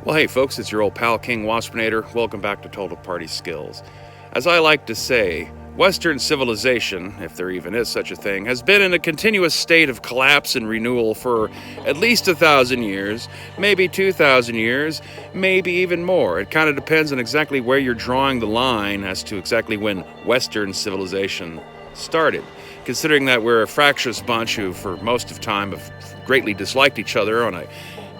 Well, hey folks, it's your old pal King Waspinator. Welcome back to Total Party Skills. As I like to say, Western civilization, if there even is such a thing, has been in a continuous state of collapse and renewal for at least 1,000 years, maybe 2,000 years, maybe even more. It kind of depends on exactly where you're drawing the line as to exactly when Western civilization started. Considering that we're a fractious bunch who, for most of time, have greatly disliked each other on a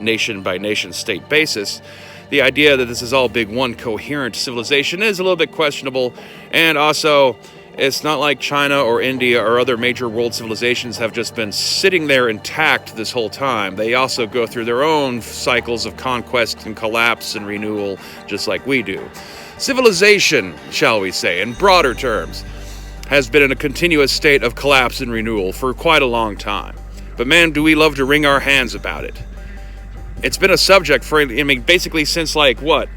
nation-by-nation state basis, the idea that this is all big one coherent civilization is a little bit questionable, and also it's not like China or India or other major world civilizations have just been sitting there intact this whole time. They also go through their own cycles of conquest and collapse and renewal, just like we do. Civilization, shall we say, in broader terms, has been in a continuous state of collapse and renewal for quite a long time. But man, do we love to wring our hands about it. It's been a subject for, basically since the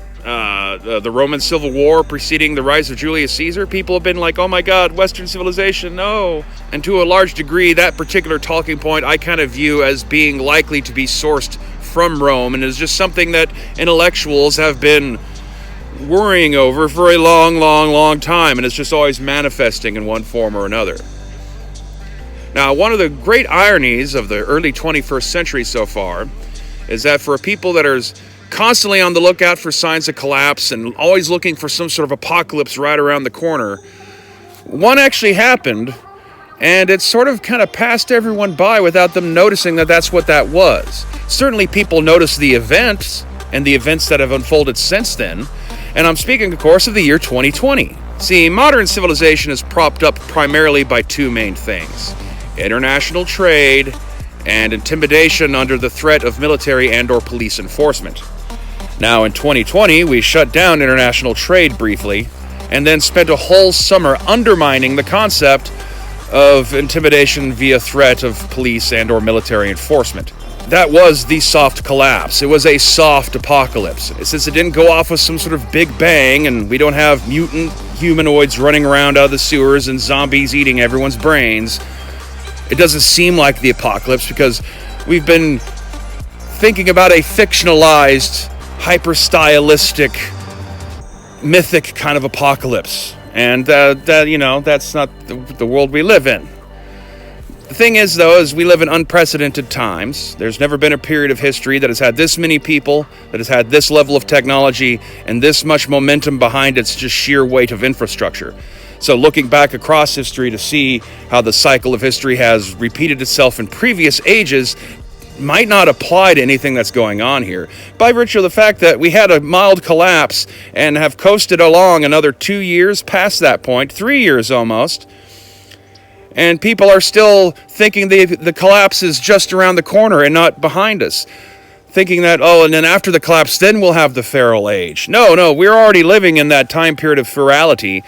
Roman Civil War preceding the rise of Julius Caesar. People have been like, oh my God, Western civilization, no. And to a large degree, that particular talking point I kind of view as being likely to be sourced from Rome, and is just something that intellectuals have been worrying over for a long time, and it's just always manifesting in one form or another. Now, one of the great ironies of the early 21st century so far is that for people that are constantly on the lookout for signs of collapse and always looking for some sort of apocalypse right around the corner, one actually happened, and it sort of kind of passed everyone by without them noticing that that's what that was. Certainly people noticed the events and the events that have unfolded since then, and I'm speaking, of course, of the year 2020. See, modern civilization is propped up primarily by two main things: international trade and intimidation under the threat of military and or police enforcement. Now in 2020, we shut down international trade briefly, and then spent a whole summer undermining the concept of intimidation via threat of police and or military enforcement. That was the soft collapse. It was a soft apocalypse. Since it didn't go off with some sort of big bang, and we don't have mutant humanoids running around out of the sewers and zombies eating everyone's brains, it doesn't seem like the apocalypse, because we've been thinking about a fictionalized, hyper-stylistic, mythic kind of apocalypse. And that's not the world we live in. The thing is, though, is we live in unprecedented times. There's never been a period of history that has had this many people, that has had this level of technology, and this much momentum behind its just sheer weight of infrastructure. So looking back across history to see how the cycle of history has repeated itself in previous ages might not apply to anything that's going on here, by virtue of the fact that we had a mild collapse and have coasted along another 2 years past that point, 3 years almost, and people are still thinking the collapse is just around the corner and not behind us, thinking that, and then after the collapse, then we'll have the feral age. No, we're already living in that time period of ferality.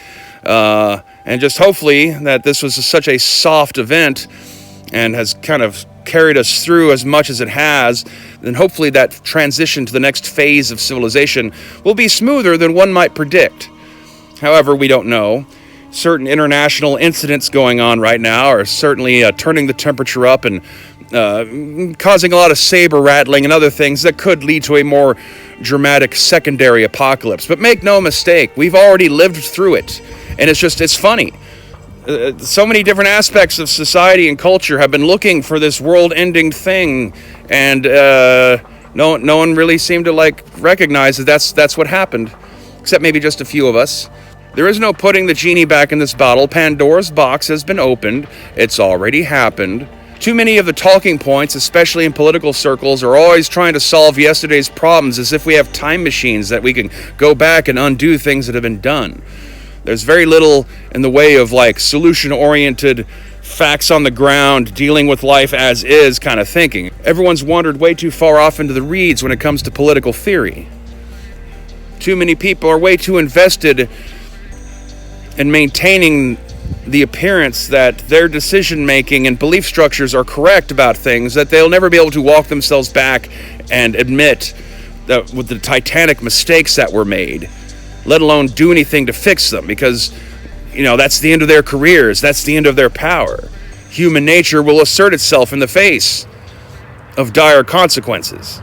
And just hopefully that this was such a soft event and has kind of carried us through as much as it has, then hopefully that transition to the next phase of civilization will be smoother than one might predict. However, we don't know. Certain international incidents going on right now are certainly turning the temperature up and causing a lot of saber rattling and other things that could lead to a more dramatic secondary apocalypse. But make no mistake, we've already lived through it. And it's funny. So many different aspects of society and culture have been looking for this world-ending thing, and no one really seemed to recognize that that's what happened, except maybe just a few of us. There is no putting the genie back in this bottle. Pandora's box has been opened. It's already happened. Too many of the talking points, especially in political circles, are always trying to solve yesterday's problems as if we have time machines that we can go back and undo things that have been done. There's very little in the way of solution-oriented, facts on the ground, dealing with life as is kind of thinking. Everyone's wandered way too far off into the reeds when it comes to political theory. Too many people are way too invested in maintaining the appearance that their decision-making and belief structures are correct about things, that they'll never be able to walk themselves back and admit that with the titanic mistakes that were made, let alone do anything to fix them, because, that's the end of their careers, that's the end of their power. Human nature will assert itself in the face of dire consequences.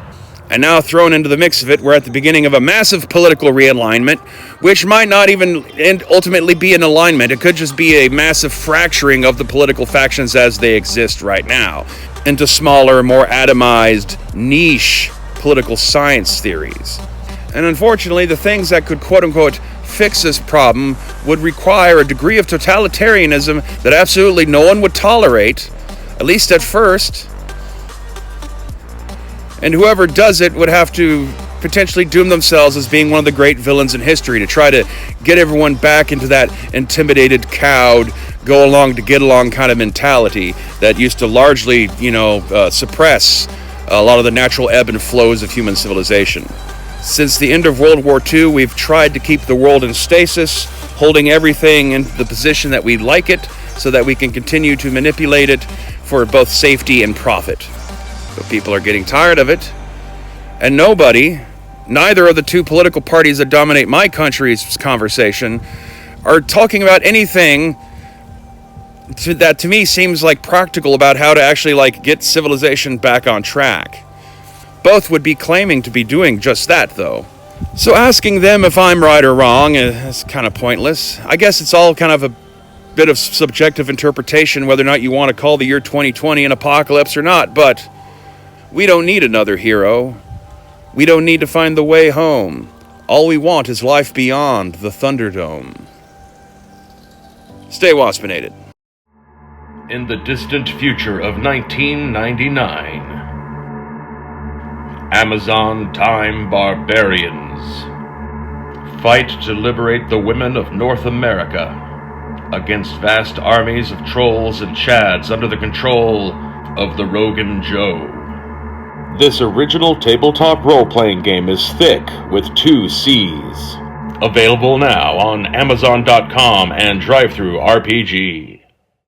And now thrown into the mix of it, we're at the beginning of a massive political realignment, which might not even ultimately be an alignment. It could just be a massive fracturing of the political factions as they exist right now into smaller, more atomized, niche political science theories. And unfortunately, the things that could quote-unquote fix this problem would require a degree of totalitarianism that absolutely no one would tolerate, at least at first. And whoever does it would have to potentially doom themselves as being one of the great villains in history to try to get everyone back into that intimidated, cowed, go along to get along kind of mentality that used to largely, suppress a lot of the natural ebb and flows of human civilization. Since the end of World War II, we've tried to keep the world in stasis, holding everything in the position that we like it so that we can continue to manipulate it for both safety and profit. But people are getting tired of it, and neither of the two political parties that dominate my country's conversation are talking about anything that to me seems like practical about how to actually get civilization back on track. Both would be claiming to be doing just that, though. So asking them if I'm right or wrong is kind of pointless. I guess it's all kind of a bit of subjective interpretation whether or not you want to call the year 2020 an apocalypse or not, but we don't need another hero. We don't need to find the way home. All we want is life beyond the Thunderdome. Stay waspinated. In the distant future of 1999, Amazon time barbarians fight to liberate the women of North America against vast armies of trolls and chads under the control of the Rogan Joe. This original tabletop role-playing game is thick with 2 C's. Available now on Amazon.com and DriveThru RPG.